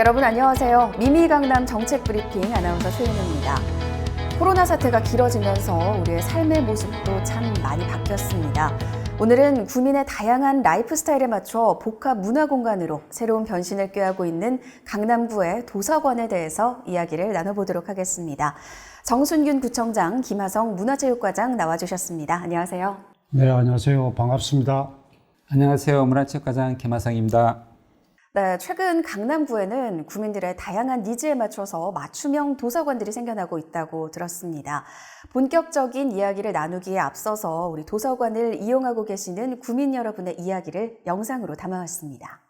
여러분 안녕하세요. 미미강남 정책브리핑 아나운서 최윤우입니다. 코로나 사태가 길어지면서 우리의 삶의 모습도 참 많이 바뀌었습니다. 오늘은 구민의 다양한 라이프 스타일에 맞춰 복합 문화 공간으로 새로운 변신을 꾀하고 있는 강남구의 도서관에 대해서 이야기를 나눠보도록 하겠습니다. 정순균 구청장, 김하성 문화체육과장 나와주셨습니다. 안녕하세요. 네, 안녕하세요. 반갑습니다. 안녕하세요. 문화체육과장 김하성입니다. 네, 최근 강남구에는 구민들의 다양한 니즈에 맞춰서 맞춤형 도서관들이 생겨나고 있다고 들었습니다. 본격적인 이야기를 나누기에 앞서서 우리 도서관을 이용하고 계시는 구민 여러분의 이야기를 영상으로 담아왔습니다.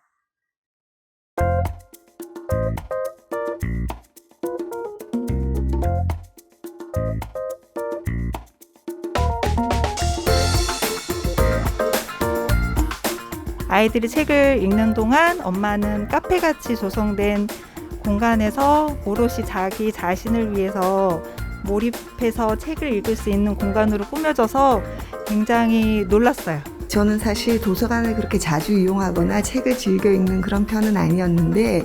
아이들이 책을 읽는 동안 엄마는 카페같이 조성된 공간에서 오롯이 자기 자신을 위해서 몰입해서 책을 읽을 수 있는 공간으로 꾸며져서 굉장히 놀랐어요. 저는 사실 도서관을 그렇게 자주 이용하거나 책을 즐겨 읽는 그런 편은 아니었는데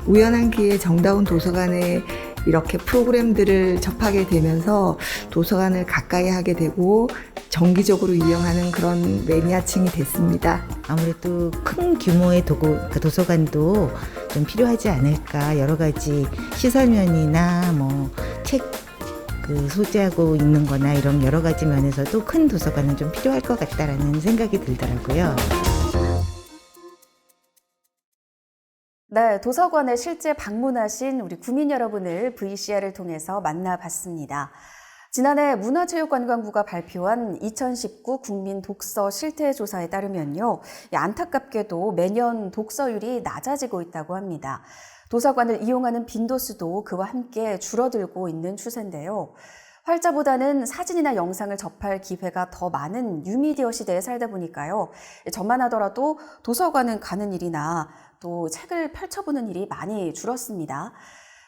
우연한 기회에 정다운 도서관에 이렇게 프로그램들을 접하게 되면서 도서관을 가까이 하게 되고 정기적으로 이용하는 그런 매니아층이 됐습니다. 아무래도 큰 규모의 도서관도 좀 필요하지 않을까. 여러 가지 시설면이나 책 소지하고 있는 거나 이런 여러 가지 면에서도 큰 도서관은 좀 필요할 것 같다라는 생각이 들더라고요. 네, 도서관에 실제 방문하신 우리 구민 여러분을 VCR을 통해서 만나봤습니다. 지난해 문화체육관광부가 발표한 2019 국민 독서 실태 조사에 따르면요, 안타깝게도 매년 독서율이 낮아지고 있다고 합니다. 도서관을 이용하는 빈도수도 그와 함께 줄어들고 있는 추세인데요. 활자보다는 사진이나 영상을 접할 기회가 더 많은 뉴미디어 시대에 살다 보니까요, 저만 하더라도 도서관은 가는 일이나 또 책을 펼쳐보는 일이 많이 줄었습니다.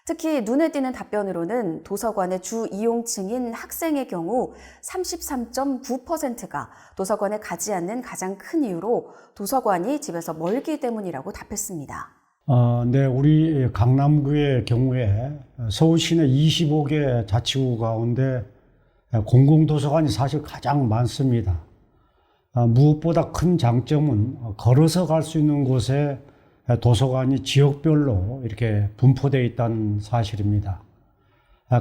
특히 눈에 띄는 답변으로는 도서관의 주 이용층인 학생의 경우 33.9%가 도서관에 가지 않는 가장 큰 이유로 도서관이 집에서 멀기 때문이라고 답했습니다. 네, 우리 강남구의 경우에 서울 시내 25개 자치구 가운데 공공도서관이 사실 가장 많습니다. 무엇보다 큰 장점은 걸어서 갈 수 있는 곳에 도서관이 지역별로 이렇게 분포되어 있다는 사실입니다.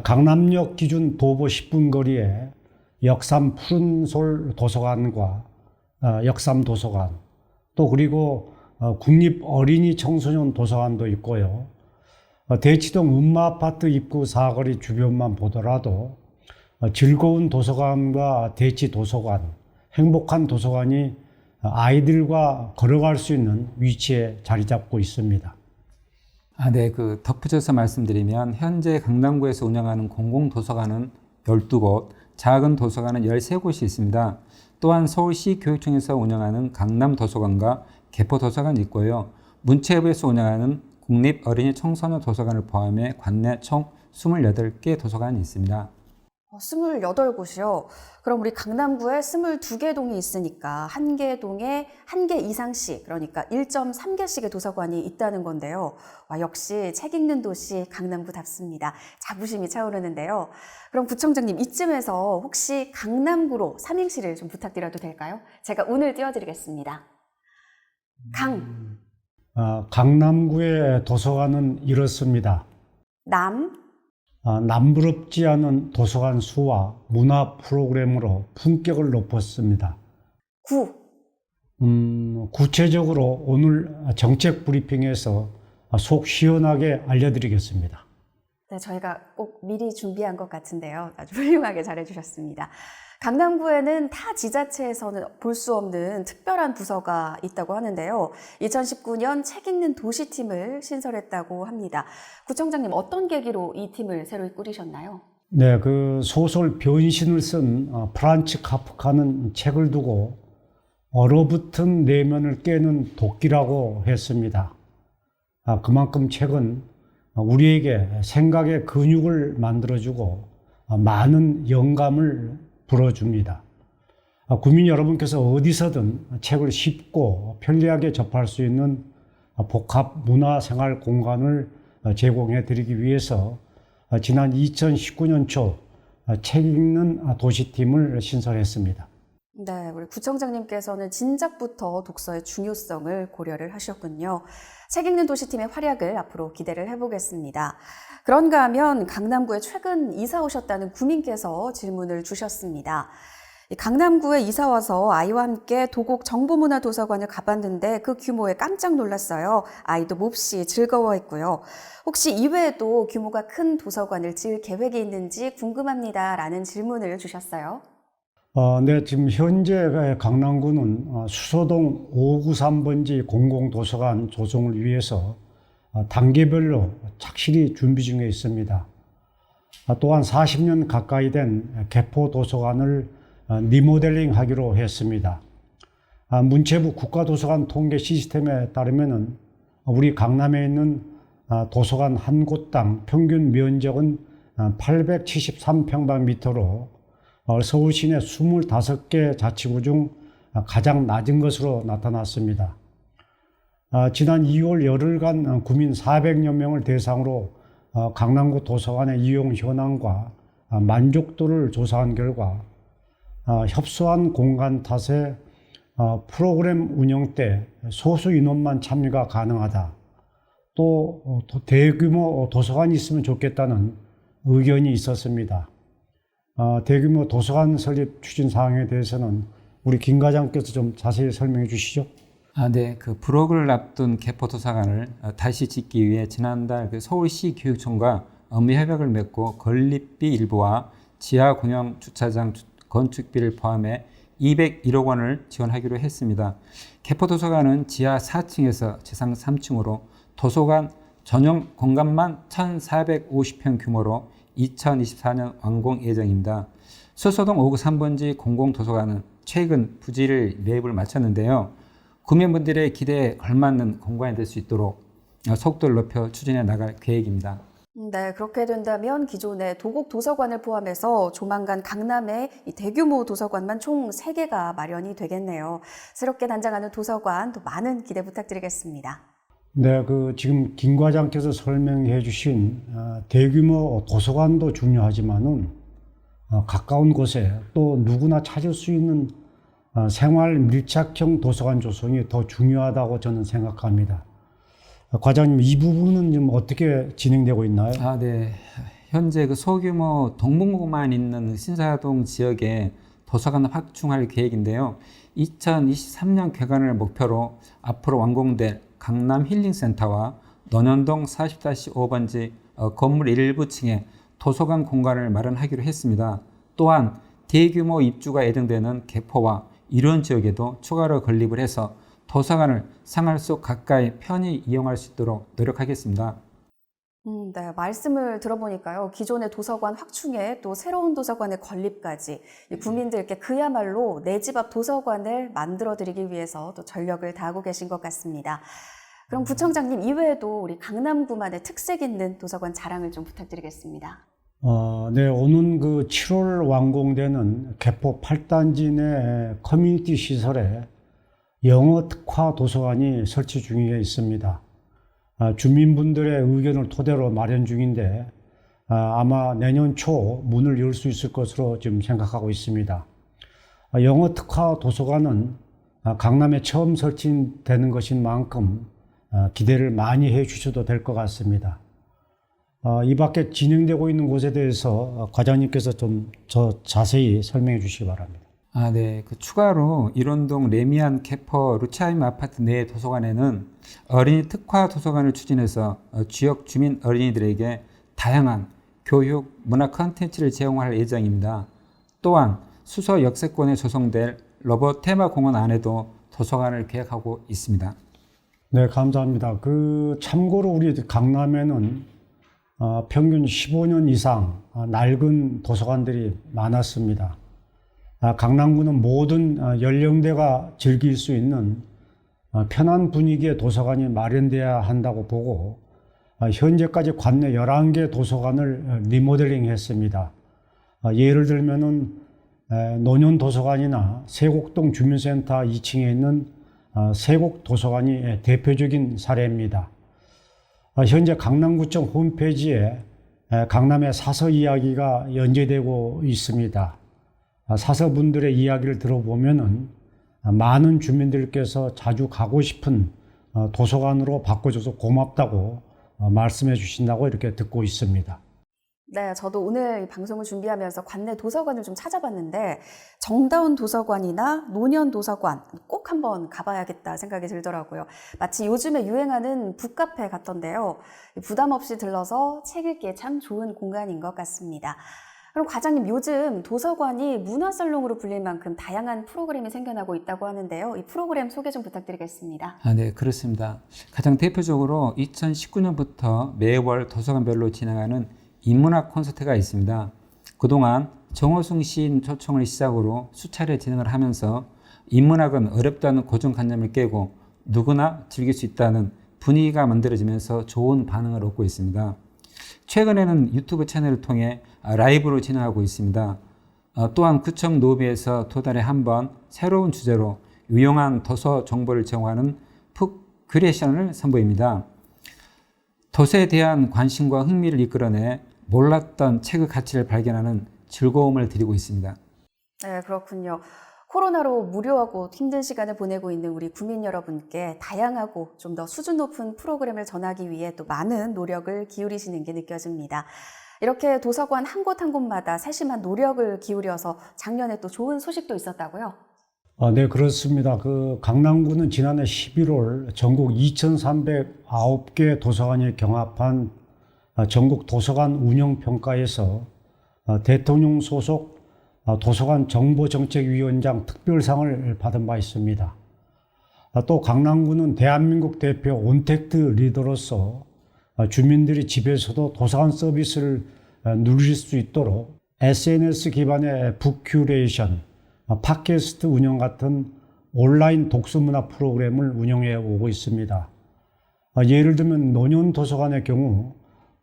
강남역 기준 도보 10분 거리에 역삼 푸른솔 도서관과 역삼 도서관, 또 그리고 국립 어린이 청소년 도서관도 있고요. 대치동 음마아파트 입구 사거리 주변만 보더라도 즐거운 도서관과 대치 도서관, 행복한 도서관이 아이들과 걸어갈 수 있는 위치에 자리 잡고 있습니다. 네, 덧붙여서 말씀드리면 현재 강남구에서 운영하는 공공도서관은 12곳, 작은 도서관은 13곳이 있습니다. 또한 서울시 교육청에서 운영하는 강남도서관과 개포도서관이 있고요. 문체부에서 운영하는 국립 어린이 청소년 도서관을 포함해 관내 총 28개 도서관이 있습니다. 28곳이요? 그럼 우리 강남구에 22개 동이 있으니까 한 개 동에 한 개 이상씩, 그러니까 1.3개씩의 도서관이 있다는 건데요. 역시 책 읽는 도시 강남구답습니다. 자부심이 차오르는데요. 그럼 구청장님, 이쯤에서 혹시 강남구로 삼행시를 좀 부탁드려도 될까요? 제가 운을 띄워드리겠습니다. 강남구의 도서관은 이렇습니다. 남부럽지 않은 도서관 수와 문화 프로그램으로 품격을 높였습니다. 구체적으로 오늘 정책 브리핑에서 속 시원하게 알려드리겠습니다. 네, 저희가 꼭 미리 준비한 것 같은데요. 아주 훌륭하게 잘해주셨습니다. 강남구에는 타 지자체에서는 볼 수 없는 특별한 부서가 있다고 하는데요. 2019년 책 읽는 도시팀을 신설했다고 합니다. 구청장님, 어떤 계기로 이 팀을 새로 꾸리셨나요? 네, 소설 변신을 쓴 프란츠 카프카는 책을 두고 얼어붙은 내면을 깨는 도끼라고 했습니다. 그만큼 책은 우리에게 생각의 근육을 만들어주고 많은 영감을 불어줍니다. 구민 여러분께서 어디서든 책을 쉽고 편리하게 접할 수 있는 복합 문화생활 공간을 제공해 드리기 위해서 지난 2019년 초 책 읽는 도시팀을 신설했습니다. 네, 우리 구청장님께서는 진작부터 독서의 중요성을 고려를 하셨군요. 책 읽는 도시팀의 활약을 앞으로 기대를 해보겠습니다. 그런가 하면 강남구에 최근 이사 오셨다는 구민께서 질문을 주셨습니다. 강남구에 이사 와서 아이와 함께 도곡 정보문화도서관을 가봤는데 그 규모에 깜짝 놀랐어요. 아이도 몹시 즐거워했고요. 혹시 이외에도 규모가 큰 도서관을 지을 계획이 있는지 궁금합니다. 라는 질문을 주셨어요. 네, 지금 현재 강남구는 수서동 593번지 공공도서관 조성을 위해서 단계별로 착실히 준비 중에 있습니다. 또한 40년 가까이 된 개포도서관을 리모델링 하기로 했습니다. 문체부 국가도서관 통계 시스템에 따르면 우리 강남에 있는 도서관 한 곳당 평균 면적은 873평방미터로 서울 시내 25개 자치구 중 가장 낮은 것으로 나타났습니다. 지난 2월 열흘간 구민 400여 명을 대상으로 강남구 도서관의 이용 현황과 만족도를 조사한 결과 협소한 공간 탓에 프로그램 운영 때 소수 인원만 참여가 가능하다. 또 대규모 도서관이 있으면 좋겠다는 의견이 있었습니다. 대규모 도서관 설립 추진 사항에 대해서는 우리 김 과장께서 좀 자세히 설명해 주시죠. 네, 그 불혹을 앞둔 개포도서관을 다시 짓기 위해 지난달 서울시 교육청과 업무 협약을 맺고 건립비 일부와 지하 공영 주차장 건축비를 포함해 201억 원을 지원하기로 했습니다. 개포도서관은 지하 4층에서 지상 3층으로 도서관 전용 공간만 1,450평 규모로 2024년 완공 예정입니다. 수서동 593번지 공공도서관은 최근 부지를 매입을 마쳤는데요. 구민분들의 기대에 걸맞는 공간이 될 수 있도록 속도를 높여 추진해 나갈 계획입니다. 네, 그렇게 된다면 기존의 도곡 도서관을 포함해서 조만간 강남에 이 대규모 도서관만 총 3개가 마련이 되겠네요. 새롭게 단장하는 도서관 또 많은 기대 부탁드리겠습니다. 네, 지금 김 과장께서 설명해 주신 대규모 도서관도 중요하지만은 가까운 곳에 또 누구나 찾을 수 있는 생활 밀착형 도서관 조성이 더 중요하다고 저는 생각합니다. 과장님, 이 부분은 좀 어떻게 진행되고 있나요? 네. 현재 소규모 동문고만 있는 신사동 지역에 도서관 확충할 계획인데요. 2023년 개관을 목표로 앞으로 완공될 강남 힐링센터와 논현동 40-5번지 건물 일부 층에 도서관 공간을 마련하기로 했습니다. 또한 대규모 입주가 예정되는 개포와 이런 지역에도 추가로 건립을 해서 도서관을 생활 속 가까이 편히 이용할 수 있도록 노력하겠습니다. 네, 말씀을 들어보니까요. 기존의 도서관 확충에 또 새로운 도서관의 건립까지 국민들께 그야말로 내 집 앞 도서관을 만들어드리기 위해서 또 전력을 다하고 계신 것 같습니다. 그럼 구청장님 이외에도 우리 강남구만의 특색 있는 도서관 자랑을 좀 부탁드리겠습니다. 네, 오는 7월 완공되는 개포 8단지 내 커뮤니티 시설에 영어 특화 도서관이 설치 중에 있습니다. 주민분들의 의견을 토대로 마련 중인데 아마 내년 초 문을 열 수 있을 것으로 지금 생각하고 있습니다. 영어 특화 도서관은 강남에 처음 설치되는 것인 만큼 기대를 많이 해 주셔도 될 것 같습니다. 이 밖에 진행되고 있는 곳에 대해서 과장님께서 좀 더 자세히 설명해 주시기 바랍니다. 네. 추가로 일원동 레미안 캐퍼 루차임 아파트 내 도서관에는 어린이 특화 도서관을 추진해서 지역 주민 어린이들에게 다양한 교육, 문화 콘텐츠를 제공할 예정입니다. 또한 수서 역세권에 조성될 로봇 테마공원 안에도 도서관을 계획하고 있습니다. 네, 감사합니다. 참고로 우리 강남에는 평균 15년 이상 낡은 도서관들이 많았습니다. 강남구는 모든 연령대가 즐길 수 있는 편한 분위기의 도서관이 마련돼야 한다고 보고 현재까지 관내 11개 도서관을 리모델링 했습니다. 예를 들면은 논현도서관이나 세곡동 주민센터 2층에 있는 세곡도서관이 대표적인 사례입니다. 현재 강남구청 홈페이지에 강남의 사서 이야기가 연재되고 있습니다. 사서분들의 이야기를 들어보면은 많은 주민들께서 자주 가고 싶은 도서관으로 바꿔줘서 고맙다고 말씀해 주신다고 이렇게 듣고 있습니다. 네, 저도 오늘 이 방송을 준비하면서 관내 도서관을 좀 찾아봤는데 정다운 도서관이나 노년 도서관 꼭 한번 가봐야겠다 생각이 들더라고요. 마치 요즘에 유행하는 북카페 같던데요. 부담 없이 들러서 책 읽기에 참 좋은 공간인 것 같습니다. 그럼 과장님, 요즘 도서관이 문화살롱으로 불릴 만큼 다양한 프로그램이 생겨나고 있다고 하는데요. 이 프로그램 소개 좀 부탁드리겠습니다. 네, 그렇습니다. 가장 대표적으로 2019년부터 매월 도서관별로 진행하는 인문학 콘서트가 있습니다. 그동안 정호승 시인 초청을 시작으로 수차례 진행을 하면서 인문학은 어렵다는 고정관념을 깨고 누구나 즐길 수 있다는 분위기가 만들어지면서 좋은 반응을 얻고 있습니다. 최근에는 유튜브 채널을 통해 라이브로 진행하고 있습니다. 또한 구청 노비에서 두 달에 한 번 새로운 주제로 유용한 도서 정보를 제공하는 푹 크리에이션을 선보입니다. 도서에 대한 관심과 흥미를 이끌어내 몰랐던 책의 가치를 발견하는 즐거움을 드리고 있습니다. 네, 그렇군요. 코로나로 무료하고 힘든 시간을 보내고 있는 우리 국민 여러분께 다양하고 좀 더 수준 높은 프로그램을 전하기 위해 또 많은 노력을 기울이시는 게 느껴집니다. 이렇게 도서관 한 곳 한 곳마다 세심한 노력을 기울여서 작년에 또 좋은 소식도 있었다고요? 네, 그렇습니다. 강남구는 지난해 11월 전국 2,309개 도서관이 경합한 전국 도서관 운영평가에서 대통령 소속 도서관 정보정책위원장 특별상을 받은 바 있습니다. 또 강남구는 대한민국 대표 온택트 리더로서 주민들이 집에서도 도서관 서비스를 누릴 수 있도록 SNS 기반의 북큐레이션, 팟캐스트 운영 같은 온라인 독서문화 프로그램을 운영해 오고 있습니다. 예를 들면 노년 도서관의 경우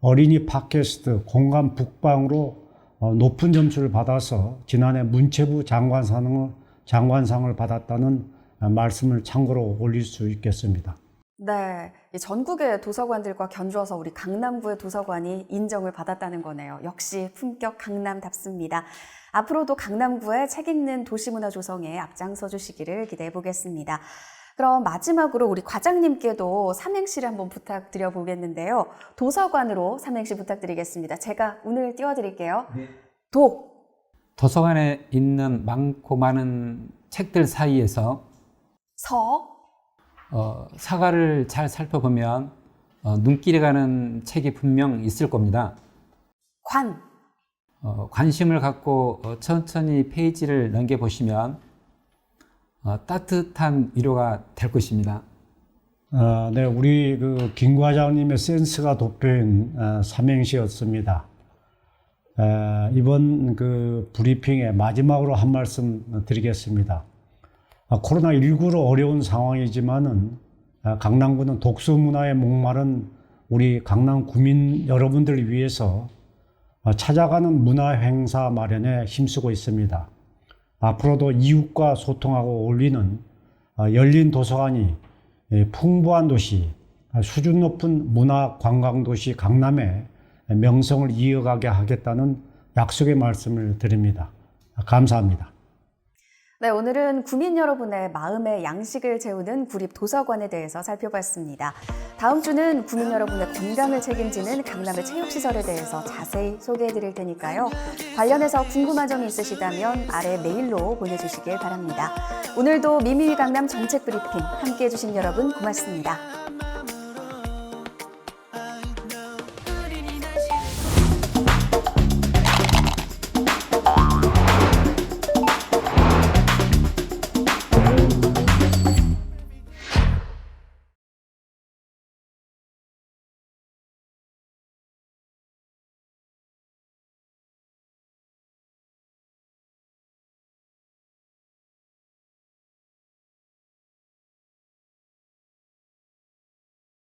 어린이 팟캐스트 공감 북방으로 높은 점수를 받아서 지난해 문체부 장관상을 받았다는 말씀을 참고로 올릴 수 있겠습니다. 네, 전국의 도서관들과 견주어서 우리 강남구의 도서관이 인정을 받았다는 거네요. 역시 품격 강남답습니다. 앞으로도 강남구의 책 읽는 도시문화 조성에 앞장서 주시기를 기대해 보겠습니다. 그럼 마지막으로 우리 과장님께도 삼행시를 한번 부탁드려 보겠는데요. 도서관으로 삼행시 부탁드리겠습니다. 제가 오늘 띄워드릴게요. 네. 도서관에 있는 많고 많은 책들 사이에서 사과를 잘 살펴보면 눈길이 가는 책이 분명 있을 겁니다. 관심을 갖고 천천히 페이지를 넘겨보시면 따뜻한 위로가 될 것입니다. 네, 우리 김 과장님의 센스가 돋보인 삼행시였습니다. 이번 브리핑의 마지막으로 한 말씀 드리겠습니다. 코로나19로 어려운 상황이지만은 강남구는 독서 문화에 목마른 우리 강남 구민 여러분들을 위해서 찾아가는 문화 행사 마련에 힘쓰고 있습니다. 앞으로도 이웃과 소통하고 어울리는 열린 도서관이 풍부한 도시, 수준 높은 문화 관광 도시 강남의 명성을 이어가게 하겠다는 약속의 말씀을 드립니다. 감사합니다. 네, 오늘은 구민 여러분의 마음의 양식을 채우는 구립 도서관에 대해서 살펴봤습니다. 다음 주는 구민 여러분의 건강을 책임지는 강남의 체육시설에 대해서 자세히 소개해 드릴 테니까요. 관련해서 궁금한 점이 있으시다면 아래 메일로 보내주시길 바랍니다. 오늘도 미미미 강남 정책 브리핑 함께해 주신 여러분 고맙습니다.